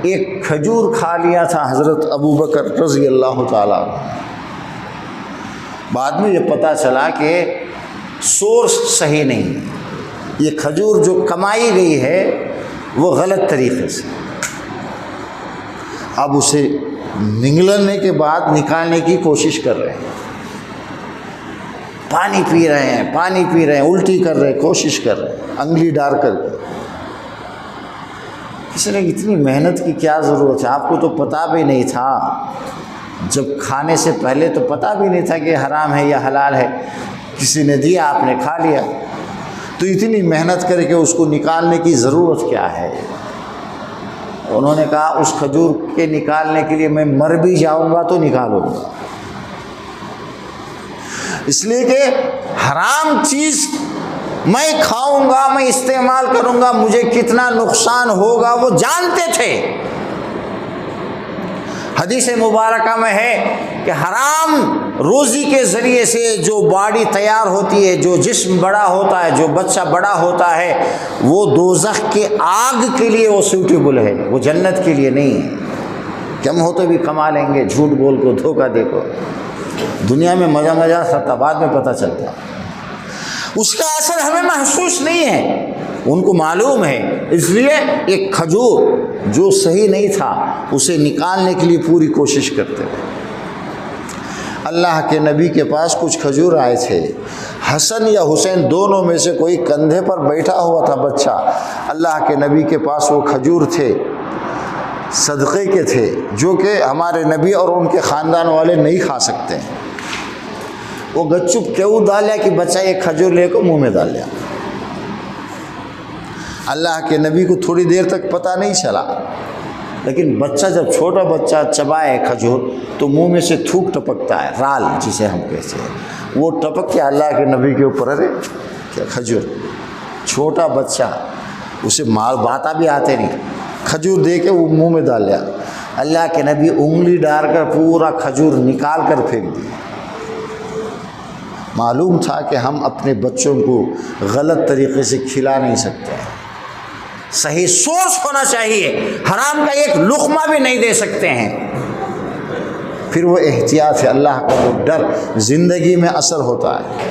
ایک کھجور کھا لیا تھا حضرت ابوبکر رضی اللہ تعالیٰ، بعد میں یہ پتہ چلا کہ سورس صحیح نہیں ہے، یہ کھجور جو کمائی گئی ہے وہ غلط طریقے سے، اب اسے نگلنے کے بعد نکالنے کی کوشش کر رہے ہیں، پانی پی رہے ہیں، الٹی کر رہے ہیں، کوشش کر رہے ہیں انگلی ڈال کر کے۔ اس نے اتنی محنت کی کیا ضرورت ہے، آپ کو تو پتہ بھی نہیں تھا، جب کھانے سے پہلے تو پتہ بھی نہیں تھا کہ حرام ہے یا حلال ہے، کسی نے دیا آپ نے کھا لیا، تو اتنی محنت کر کے اس کو نکالنے کی ضرورت کیا ہے؟ انہوں نے کہا اس کھجور کے نکالنے کے لیے میں مر بھی جاؤں گا تو نکالوں گا، اس لیے کہ حرام چیز میں کھاؤں گا، میں استعمال کروں گا، مجھے کتنا نقصان ہوگا وہ جانتے تھے۔ حدیث مبارکہ میں ہے کہ حرام روزی کے ذریعے سے جو باڈی تیار ہوتی ہے، جو جسم بڑا ہوتا ہے، جو بچہ بڑا ہوتا ہے، وہ دوزخ کے آگ کے لیے وہ سوٹیبل ہے، وہ جنت کے لیے نہیں ہے۔ کم ہو تو بھی کما لیں گے، جھوٹ بول کو، دھوکہ دے کو، دنیا میں مزہ سکتا، بعد میں پتہ چلتا، اس کا اثر ہمیں محسوس نہیں ہے، ان کو معلوم ہے، اس لیے ایک کھجور جو صحیح نہیں تھا اسے نکالنے کے لیے پوری کوشش کرتے تھے۔ اللہ کے نبی کے پاس کچھ کھجور آئے تھے، حسن یا حسین دونوں میں سے کوئی کندھے پر بیٹھا ہوا تھا بچہ، اللہ کے نبی کے پاس وہ کھجور تھے، صدقے کے تھے، جو کہ ہمارے نبی اور ان کے خاندان والے نہیں کھا سکتے ہیں۔ وہ گچپ کیوں ڈالیا کہ بچہ ایک کھجور لے کو منہ میں ڈال لیا۔ اللہ کے نبی کو تھوڑی دیر تک پتہ نہیں چلا، لیکن بچہ جب چھوٹا بچہ چبائے کھجور تو منہ میں سے تھوک ٹپکتا ہے، رال جسے ہم کہتے ہیں، وہ ٹپک کے اللہ کے نبی کے اوپر، ارے کیا کھجور، چھوٹا بچہ اسے باتا بھی آتے نہیں، کھجور دے کے وہ منہ میں ڈال لیا۔ اللہ کے نبی انگلی ڈال کر پورا کھجور نکال کر پھینک دی۔ معلوم تھا کہ ہم اپنے بچوں کو غلط طریقے سے کھلا نہیں سکتے، صحیح سورس ہونا چاہیے، حرام کا ایک لقمہ بھی نہیں دے سکتے ہیں۔ پھر وہ احتیاط ہے، اللہ کا وہ ڈر زندگی میں اثر ہوتا ہے۔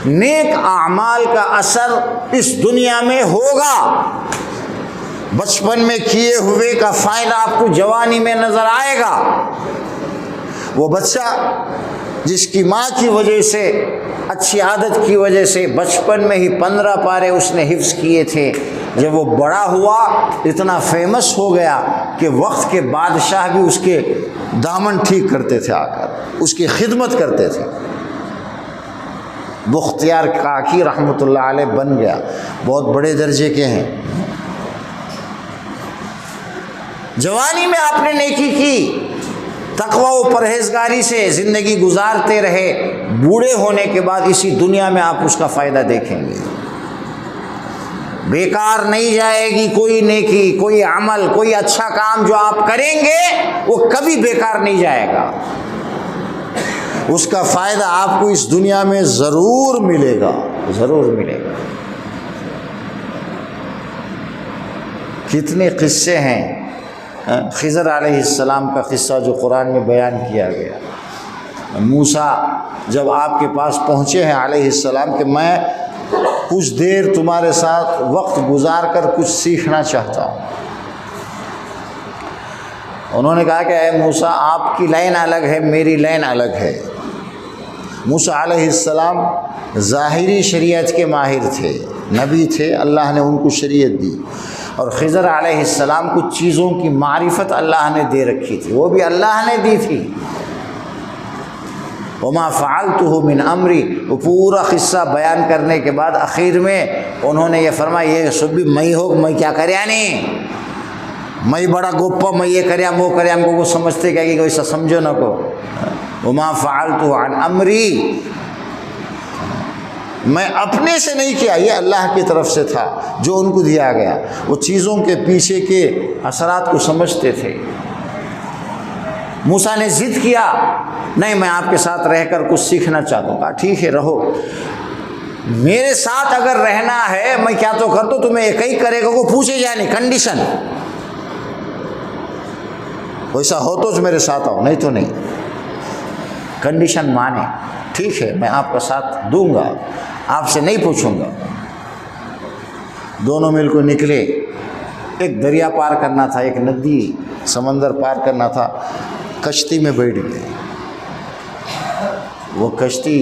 نیک اعمال کا اثر اس دنیا میں ہوگا، بچپن میں کیے ہوئے کا فائدہ آپ کو جوانی میں نظر آئے گا۔ وہ بچہ جس کی ماں کی وجہ سے، اچھی عادت کی وجہ سے بچپن میں ہی 15 پارے اس نے حفظ کیے تھے، جب وہ بڑا ہوا اتنا فیمس ہو گیا کہ وقت کے بادشاہ بھی اس کے دامن ٹھیک کرتے تھے، آ کر اس کی خدمت کرتے تھے۔ بختیار کاکی رحمۃ اللہ علیہ بن گیا، بہت بڑے درجے کے ہیں۔ جوانی میں آپ نے نیکی کی، تقوی و پرہیزگاری سے زندگی گزارتے رہے، بوڑھے ہونے کے بعد اسی دنیا میں آپ اس کا فائدہ دیکھیں گے۔ بیکار نہیں جائے گی کوئی نیکی، کوئی عمل، کوئی اچھا کام جو آپ کریں گے وہ کبھی بیکار نہیں جائے گا، اس کا فائدہ آپ کو اس دنیا میں ضرور ملے گا، ضرور ملے گا۔ کتنے قصے ہیں، خضر علیہ السلام کا قصہ جو قرآن میں بیان کیا گیا۔ موسیٰ جب آپ کے پاس پہنچے ہیں علیہ السلام کہ میں کچھ دیر تمہارے ساتھ وقت گزار کر کچھ سیکھنا چاہتا ہوں، انہوں نے کہا کہ اے موسیٰ آپ کی لائن الگ ہے، میری لائن الگ ہے۔ موسیٰ علیہ السلام ظاہری شریعت کے ماہر تھے، نبی تھے، اللہ نے ان کو شریعت دی، اور خضر علیہ السلام کچھ چیزوں کی معرفت اللہ نے دے رکھی تھی، وہ بھی اللہ نے دی تھی۔ وما فعلته من امری، وہ پورا قصہ بیان کرنے کے بعد آخر میں انہوں نے یہ فرمایا یہ سب بھی میں ہو، میں کیا کریا نہیں، میں بڑا گوپا، میں یہ کریا وہ کریا، ہم کو سمجھتے کیا کہ ایسا سمجھو نہ کو۔ وما فعلته عن امری، میں اپنے سے نہیں کیا، یہ اللہ کی طرف سے تھا جو ان کو دیا گیا۔ وہ چیزوں کے پیچھے کے اثرات کو سمجھتے تھے۔ موسیٰ نے ضد کیا، نہیں میں آپ کے ساتھ رہ کر کچھ سیکھنا چاہتا ہوں۔ کہا ٹھیک ہے رہو، میرے ساتھ اگر رہنا ہے میں کیا تو کر دوں، تمہیں ایک ہی کرے گا کو پوچھے جائے نہیں، کنڈیشن ویسا ہو تو میرے ساتھ آؤ، نہیں تو نہیں، کنڈیشن مانے۔ ٹھیک ہے میں آپ کا ساتھ دوں گا، آپ سے نہیں پوچھوں گا۔ دونوں مل کو نکلے، ایک دریا پار کرنا تھا، ایک ندی سمندر پار کرنا تھا، کشتی میں بیٹھ گئے۔ وہ کشتی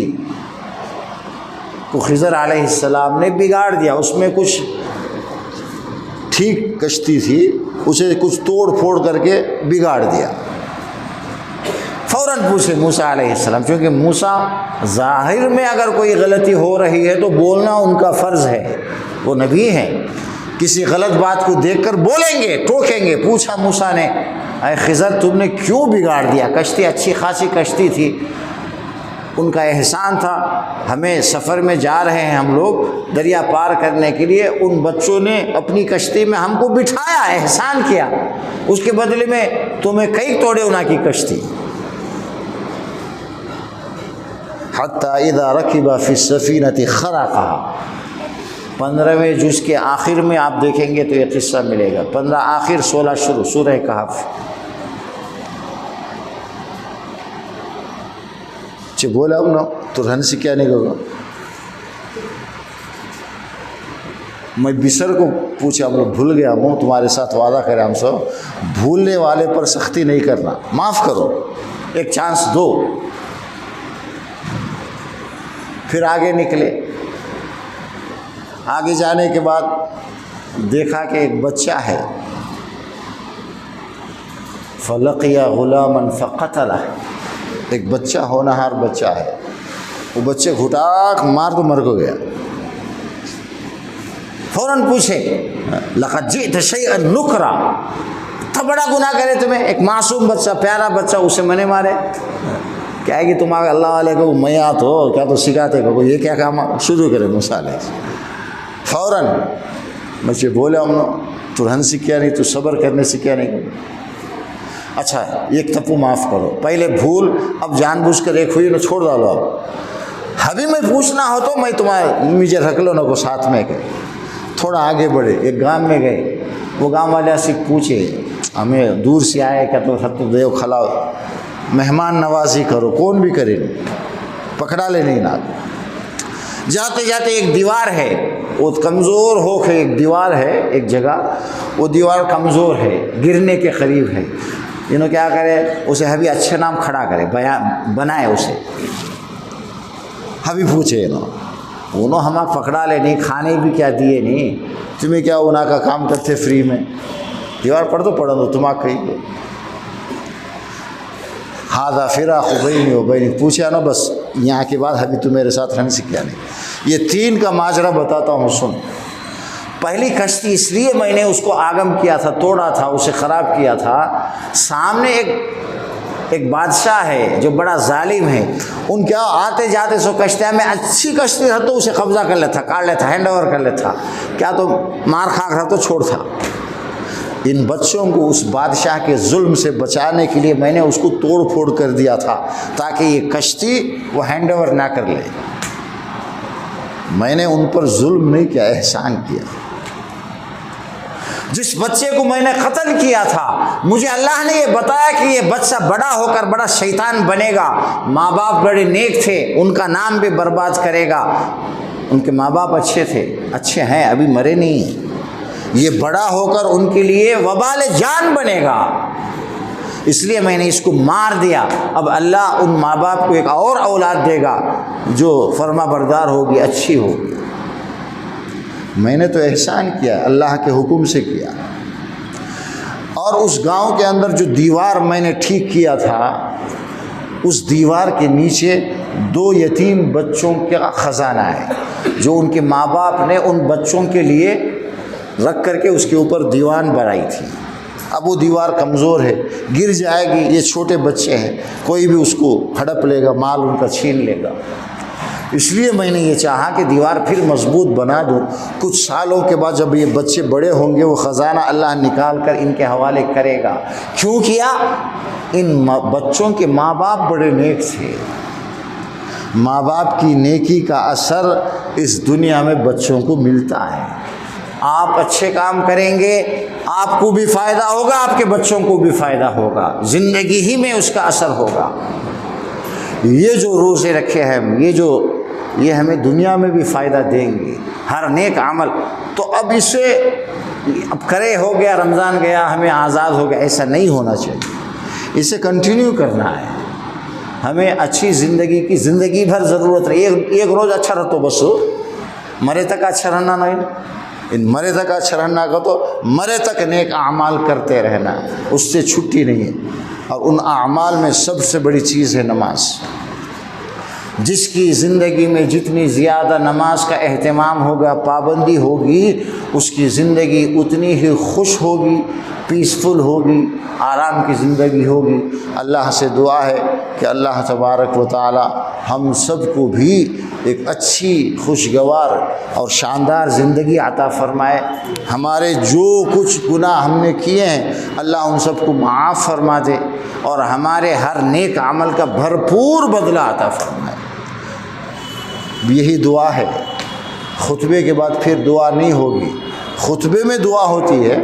کو خضر علیہ السلام نے بگاڑ دیا، اس میں کچھ ٹھیک کشتی تھی، اسے کچھ توڑ پھوڑ کر کے بگاڑ دیا۔ فوراً پوچھے موسیٰ علیہ السلام، کیونکہ موسیٰ ظاہر میں اگر کوئی غلطی ہو رہی ہے تو بولنا ان کا فرض ہے، وہ نبی ہیں، کسی غلط بات کو دیکھ کر بولیں گے، ٹوکیں گے۔ پوچھا موسیٰ نے اے خضر تم نے کیوں بگاڑ دیا؟ کشتی اچھی خاصی کشتی تھی، ان کا احسان تھا، ہمیں سفر میں جا رہے ہیں ہم لوگ دریا پار کرنے کے لیے، ان بچوں نے اپنی کشتی میں ہم کو بٹھایا، احسان کیا، اس کے بدلے میں تمہیں کئی توڑے انہا کی کشتی۔ حتیٰ اذا رکب فی السفینۃ خرقہا، 15ویں جز کے آخر میں آپ دیکھیں گے تو یہ قصہ ملے گا، 15 آخر 16 شروع، سورہ کہف۔ بولا ہوں نا تو رہن سے کیا نہیں ہوگا۔ میں بسر کو پوچھا، ہم لوگ بھول گیا ہوں، تمہارے ساتھ وعدہ کرے ہم سب، بھولنے والے پر سختی نہیں کرنا، معاف کرو، ایک چانس دو۔ پھر آگے نکلے، آگے جانے کے بعد دیکھا کہ ایک بچہ ہے، فلقی غلاما فقتلہ، ایک بچہ ہونہار بچہ ہے، وہ بچے گھٹاک مار تو مر کو گیا۔ فوراً پوچھے لقد جئت شیئا نکرا، اتنا بڑا گناہ کرے تمہیں، ایک معصوم بچہ، پیارا بچہ، اسے میں نے مارے؟ کیا ہے کہ تمہارے اللہ والے کو میات ہو کیا تو سکھاتے کو یہ کیا کام شروع کرے موسیٰ علیہ السلام۔ فوراً بچے بولے ہم تو رہن سے کیا نہیں، تو صبر کرنے سے کیا نہیں۔ اچھا ایک تپو معاف کرو، پہلے بھول، اب جان بوجھ کر ایک ہوئی نہ چھوڑ ڈالو، اب ابھی میں پوچھنا ہو تو میں تمہارے مجھے رکھ لو نہ کو ساتھ میں گئے۔ تھوڑا آگے بڑھے، ایک گاؤں میں گئے، وہ گاؤں والے سے پوچھے ہمیں دور سے آئے کیا تو سب تو دیو کھلاؤ، مہمان نوازی کرو، کون بھی کرے پکڑا لے نہیں نہ۔ جاتے جاتے ایک دیوار ہے، وہ کمزور ہو کے ایک دیوار ہے ایک جگہ، وہ دیوار کمزور ہے، گرنے کے قریب ہے، انہوں کیا کرے اسے ابھی اچھے نام کھڑا کرے بنائے اسے ابھی پوچھے انہوں ہمیں پکڑا لے نہیں کھانے بھی کیا دیے نہیں تمہیں کیا انہوں کا کام کرتے فری میں دیوار پڑھ دو پڑھو دو تمہاں کہیں گے ہاذا فراق بینی و بینک پوچھا نا بس یہاں کے بعد ابھی تو میرے ساتھ رنگ سے کیا نہیں. یہ 3 کا ماجرا بتاتا ہوں سن. پہلی کشتی اس لیے میں نے اس کو آگم کیا تھا توڑا تھا اسے خراب کیا تھا سامنے ایک بادشاہ ہے جو بڑا ظالم ہے ان کیا آتے جاتے سو کشتیاں میں اچھی کشتی رہا تو اسے قبضہ کر لیتا کاٹ لیتا ہینڈ اوور کر لیتا کیا تو مار کھا رہا تو چھوڑ تھا. ان بچوں کو اس بادشاہ کے ظلم سے بچانے کے لیے میں نے اس کو توڑ پھوڑ کر دیا تھا تاکہ یہ کشتی وہ ہینڈ اوور نہ کر لے. میں نے ان پر ظلم نہیں کیا احسان کیا. جس بچے کو میں نے قتل کیا تھا مجھے اللہ نے یہ بتایا کہ یہ بچہ بڑا ہو کر بڑا شیطان بنے گا ماں باپ بڑے نیک تھے ان کا نام بھی برباد کرے گا. ان کے ماں باپ اچھے تھے اچھے ہیں ابھی مرے نہیں ہیں یہ بڑا ہو کر ان کے لیے وبال جان بنے گا اس لیے میں نے اس کو مار دیا. اب اللہ ان ماں باپ کو ایک اور اولاد دے گا جو فرما بردار ہوگی اچھی ہوگی. میں نے تو احسان کیا اللہ کے حکم سے کیا. اور اس گاؤں کے اندر جو دیوار میں نے ٹھیک کیا تھا اس دیوار کے نیچے 2 یتیم بچوں کا خزانہ ہے جو ان کے ماں باپ نے ان بچوں کے لیے رکھ کر کے اس کے اوپر دیوان بنائی تھی. اب وہ دیوار کمزور ہے گر جائے گی یہ چھوٹے بچے ہیں کوئی بھی اس کو ہڑپ لے گا مال ان کا چھین لے گا. اس لیے میں نے یہ چاہا کہ دیوار پھر مضبوط بنا دوں. کچھ سالوں کے بعد جب یہ بچے بڑے ہوں گے وہ خزانہ اللہ نکال کر ان کے حوالے کرے گا. کیوں کیا؟ ان بچوں کے ماں باپ بڑے نیک تھے. ماں باپ کی نیکی کا اثر اس دنیا میں بچوں کو ملتا ہے. آپ اچھے کام کریں گے آپ کو بھی فائدہ ہوگا آپ کے بچوں کو بھی فائدہ ہوگا زندگی ہی میں اس کا اثر ہوگا. یہ جو روزے رکھے ہیں یہ ہمیں دنیا میں بھی فائدہ دیں گے ہر نیک عمل. تو اب اسے اب کرے ہو گیا رمضان گیا ہمیں آزاد ہو گیا ایسا نہیں ہونا چاہیے. اسے کنٹینیو کرنا ہے. ہمیں اچھی زندگی کی زندگی بھر ضرورت ہے. ایک روز اچھا رہتا بس مرے تک اچھا رہنا نہیں ان مرے تک اچھا رہنا کا تو مرے تک نیک اعمال کرتے رہنا اس سے چھٹی نہیں ہے. اور ان اعمال میں سب سے بڑی چیز ہے نماز. جس کی زندگی میں جتنی زیادہ نماز کا اہتمام ہوگا پابندی ہوگی اس کی زندگی اتنی ہی خوش ہوگی پیسفل ہوگی آرام کی زندگی ہوگی. اللہ سے دعا ہے کہ اللہ تبارک و تعالی ہم سب کو بھی ایک اچھی خوشگوار اور شاندار زندگی عطا فرمائے. ہمارے جو کچھ گناہ ہم نے کیے ہیں اللہ ان سب کو معاف فرما دے اور ہمارے ہر نیک عمل کا بھرپور بدلہ عطا فرمائے. یہی دعا ہے. خطبے کے بعد پھر دعا نہیں ہوگی. خطبے میں دعا ہوتی ہے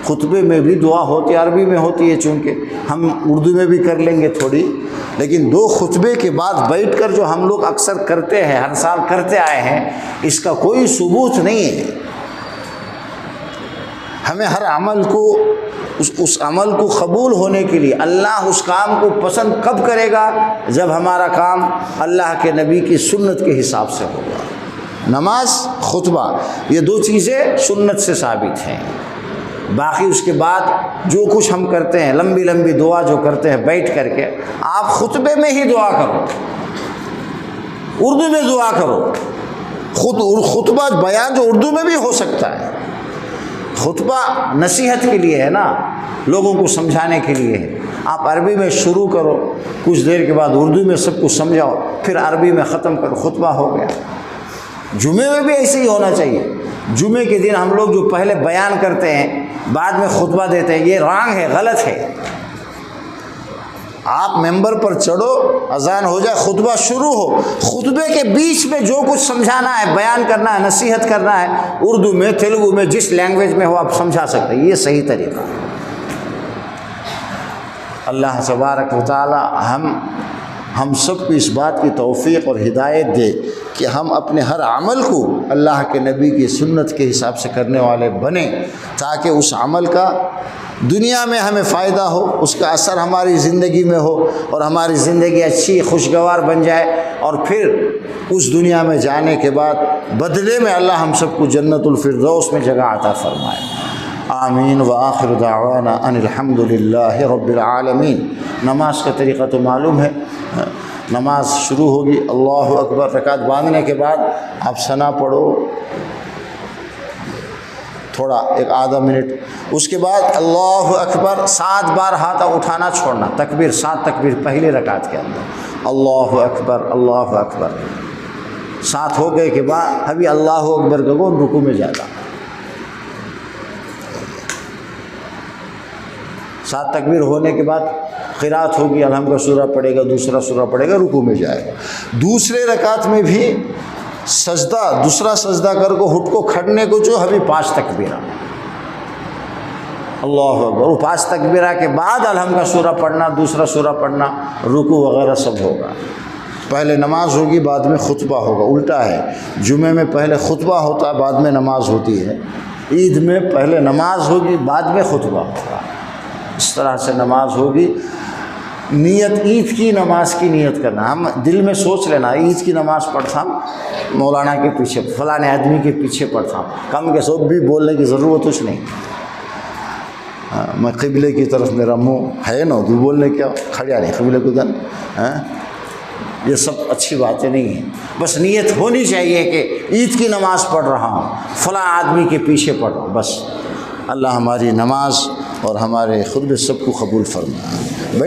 خطبے میں بھی دعا ہوتی ہے عربی میں ہوتی ہے چونکہ ہم اردو میں بھی کر لیں گے تھوڑی لیکن 2 خطبے کے بعد بیٹھ کر جو ہم لوگ اکثر کرتے ہیں ہر سال کرتے آئے ہیں اس کا کوئی ثبوت نہیں ہے. ہمیں ہر عمل کو اس عمل کو قبول ہونے کے لیے اللہ اس کام کو پسند کب کرے گا جب ہمارا کام اللہ کے نبی کی سنت کے حساب سے ہوگا. نماز خطبہ یہ 2 چیزیں سنت سے ثابت ہیں. باقی اس کے بعد جو کچھ ہم کرتے ہیں لمبی لمبی دعا جو کرتے ہیں بیٹھ کر کے آپ خطبے میں ہی دعا کرو اردو میں دعا کرو. خطبہ بیان جو اردو میں بھی ہو سکتا ہے. خطبہ نصیحت کے لیے ہے نا لوگوں کو سمجھانے کے لیے ہے. آپ عربی میں شروع کرو کچھ دیر کے بعد اردو میں سب کچھ سمجھاؤ پھر عربی میں ختم کرو خطبہ ہو گیا. جمعے میں بھی ایسے ہی ہونا چاہیے. جمعے کے دن ہم لوگ جو پہلے بیان کرتے ہیں بعد میں خطبہ دیتے ہیں یہ رانگ ہے غلط ہے. آپ ممبر پر چڑھو اذان ہو جائے خطبہ شروع ہو خطبے کے بیچ میں جو کچھ سمجھانا ہے بیان کرنا ہے نصیحت کرنا ہے اردو میں تیلگو میں جس لینگویج میں ہو آپ سمجھا سکتے ہیں. یہ صحیح طریقہ. اللہ تبارک و تعالی ہم سب کو اس بات کی توفیق اور ہدایت دے کہ ہم اپنے ہر عمل کو اللہ کے نبی کی سنت کے حساب سے کرنے والے بنیں تاکہ اس عمل کا دنیا میں ہمیں فائدہ ہو، اس کا اثر ہماری زندگی میں ہو اور ہماری زندگی اچھی خوشگوار بن جائے، اور پھر اس دنیا میں جانے کے بعد بدلے میں اللہ ہم سب کو جنت الفردوس میں جگہ عطا فرمائے۔ آمین۔ وآخر دعوانا ان الحمد للہ رب العالمین۔ نماز کا طریقہ تو معلوم ہے، نماز شروع ہوگی، اللہ اکبر، رکعت باندھنے کے بعد آپ ثنا پڑھو تھوڑا ایک آدھا منٹ، اس کے بعد اللہ اکبر 7 بار ہاتھ اٹھانا چھوڑنا، تکبیر 7 تکبیر پہلی رکعت کے اندر، اللہ اکبر اللہ اکبر 7 ہو گئے کے بعد ابھی اللہ اکبر کا وہ رکوع میں جاتا، 7 تکبیر ہونے کے بعد قرات ہوگی، الحمد کا سورہ پڑھے گا، دوسرا سورہ پڑھے گا، رکوع میں جائے گا۔ دوسرے رکعت میں بھی سجدہ، دوسرا سجدہ کر کو ہٹ کو کھڑنے کو جو ابھی 5 تکبیرہ، اللہ اکبر، وہ 5 تکبیرہ کے بعد الحمد کا سورہ پڑھنا، دوسرا سورہ پڑھنا، رکوع وغیرہ سب ہوگا۔ پہلے نماز ہوگی بعد میں خطبہ ہوگا، الٹا ہے، جمعے میں پہلے خطبہ ہوتا ہے بعد میں نماز ہوتی ہے، عید میں پہلے نماز ہوگی بعد میں خطبہ ہوگا، اس طرح سے نماز ہوگی۔ نیت عید کی نماز کی نیت کرنا، ہم دل میں سوچ لینا عید کی نماز پڑھتا ہوں مولانا کے پیچھے، فلاں آدمی کے پیچھے پڑھتا ہوں، کم کے سب بھی بولنے کی ضرورت کچھ نہیں، میں قبلے کی طرف میرا منہ ہے نا، تو بولنے کیا کھڑیا نہیں قبلے کو دن، یہ سب اچھی باتیں نہیں ہیں، بس نیت ہونی چاہیے کہ عید کی نماز پڑھ رہا ہوں، فلاں آدمی کے پیچھے پڑھ رہا ہوں، بس۔ اللہ ہماری نماز اور ہمارے خطبے سب کو قبول فرمائے۔